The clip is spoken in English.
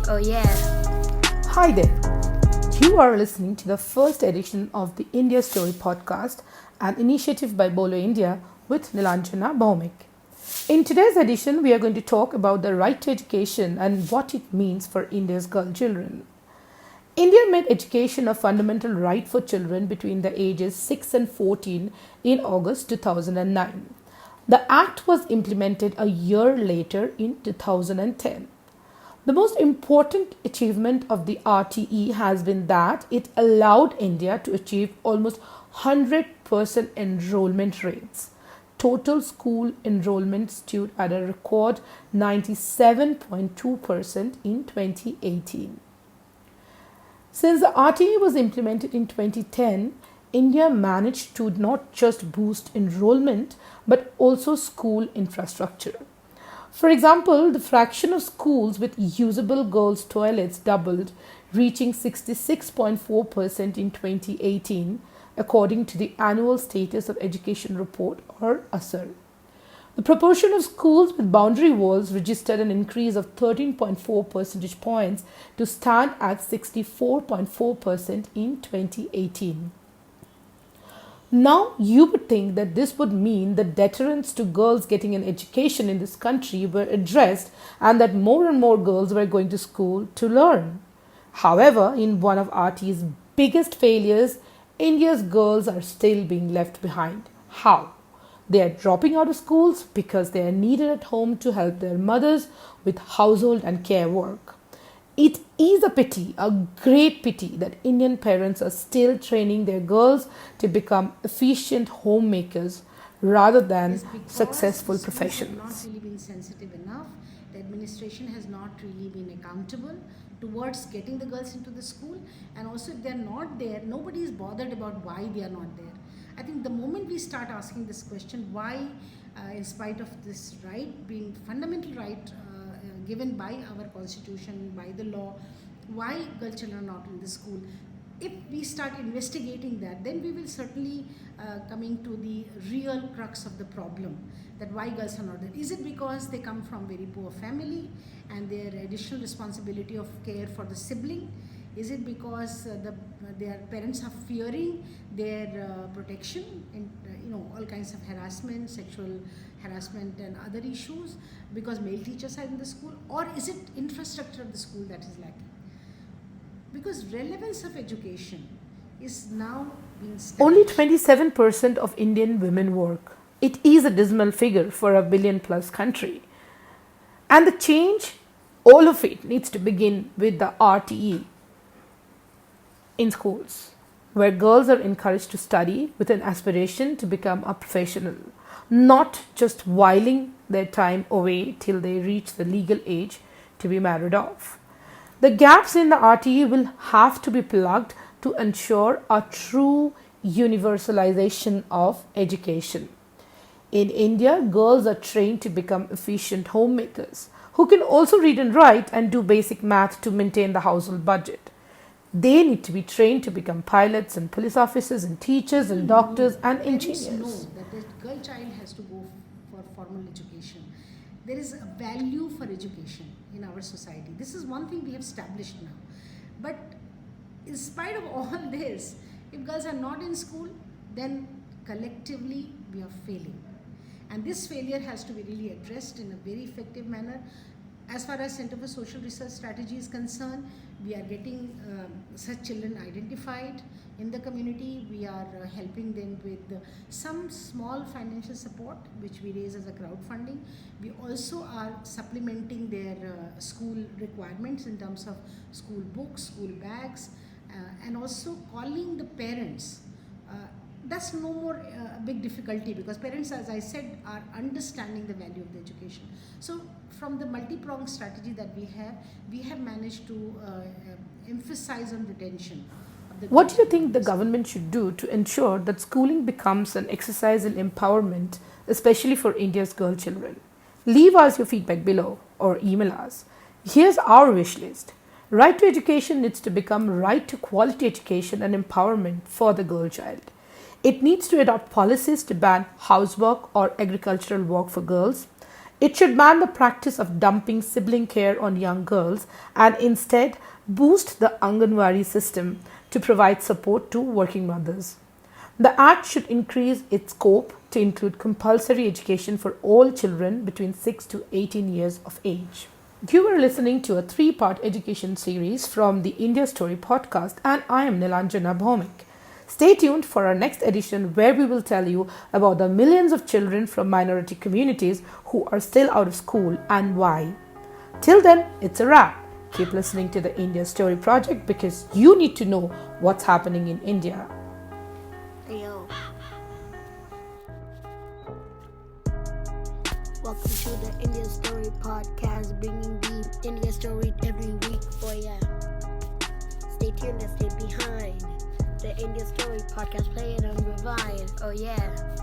Oh, yeah. Hi there. You are listening to the first edition of the India Story podcast, an initiative by Bolo India with Nilanjana Bhaumik. In today's edition, we are going to talk about the right to education and what it means for India's girl children. India made education a fundamental right for children between the ages 6 and 14 in August 2009. The act was implemented a year later in 2010. The most important achievement of the RTE has been that it allowed India to achieve almost 100% enrollment rates. Total school enrollment stood at a record 97.2% in 2018. Since the RTE was implemented in 2010, India managed to not just boost enrollment but also school infrastructure. For example, the fraction of schools with usable girls' toilets doubled, reaching 66.4% in 2018, according to the Annual Status of Education Report or ASER. The proportion of schools with boundary walls registered an increase of 13.4 percentage points to stand at 64.4% in 2018. Now, you would think that this would mean that deterrents to girls getting an education in this country were addressed and that more and more girls were going to school to learn. However, in one of RT's biggest failures, India's girls are still being left behind. How? They are dropping out of schools because they are needed at home to help their mothers with household and care work. It is a pity, a great pity, that Indian parents are still training their girls to become efficient homemakers rather than successful professionals. Not really been sensitive enough. The administration has not really been accountable towards getting the girls into the school, and also if they're not there, nobody is bothered about why they are not there. I think the moment we start asking this question, why, in spite of this right being fundamental right given by our constitution, by the law, why girl children are not in the school, if we start investigating that, then we will certainly coming to the real crux of the problem, that why girls are not there. Is it because they come from very poor family and their additional responsibility of care for the sibling? Is it because their parents are fearing their protection in all kinds of harassment, sexual harassment and other issues, because male teachers are in the school? Or is it infrastructure of the school that is lacking? Because relevance of education is now being studied. Only 27% of Indian women work. It is a dismal figure for a billion plus country. And the change, all of it, needs to begin with the RTE in schools, where girls are encouraged to study with an aspiration to become a professional, not just whiling their time away till they reach the legal age to be married off. The gaps in the RTE will have to be plugged to ensure a true universalization of education. In India, girls are trained to become efficient homemakers who can also read and write and do basic math to maintain the household budget. They need to be trained to become pilots and police officers and teachers and doctors and engineers. Parents know that the girl child has to go for formal education. There is a value for education in our society. This is one thing we have established now. But in spite of all this, if girls are not in school, then collectively we are failing. And this failure has to be really addressed in a very effective manner. As far as Center for Social Research Strategy is concerned, we are getting such children identified in the community. We are helping them with some small financial support, which we raise as a crowdfunding. We also are supplementing their school requirements in terms of school books, school bags, and also calling the parents. That's no more a big difficulty, because parents, as I said, are understanding the value of the education. So from the multi-pronged strategy that we have managed to emphasize on retention. What do you think the government should do to ensure that schooling becomes an exercise in empowerment, especially for India's girl children? Leave us your feedback below or email us. Here's our wish list. Right to education needs to become right to quality education and empowerment for the girl child. It needs to adopt policies to ban housework or agricultural work for girls. It should ban the practice of dumping sibling care on young girls and instead boost the Anganwadi system to provide support to working mothers. The Act should increase its scope to include compulsory education for all children between 6 to 18 years of age. You were listening to a 3-part education series from the India Story podcast, and I am Nilanjana Bhaumik. Stay tuned for our next edition where we will tell you about the millions of children from minority communities who are still out of school and why. Till then, it's a wrap. Keep listening to the India Story Project because you need to know what's happening in India. Yo. Welcome to the India Story podcast, bringing the India story every week for ya. Stay tuned and stay behind. The India Story podcast, play it and revive. Oh yeah.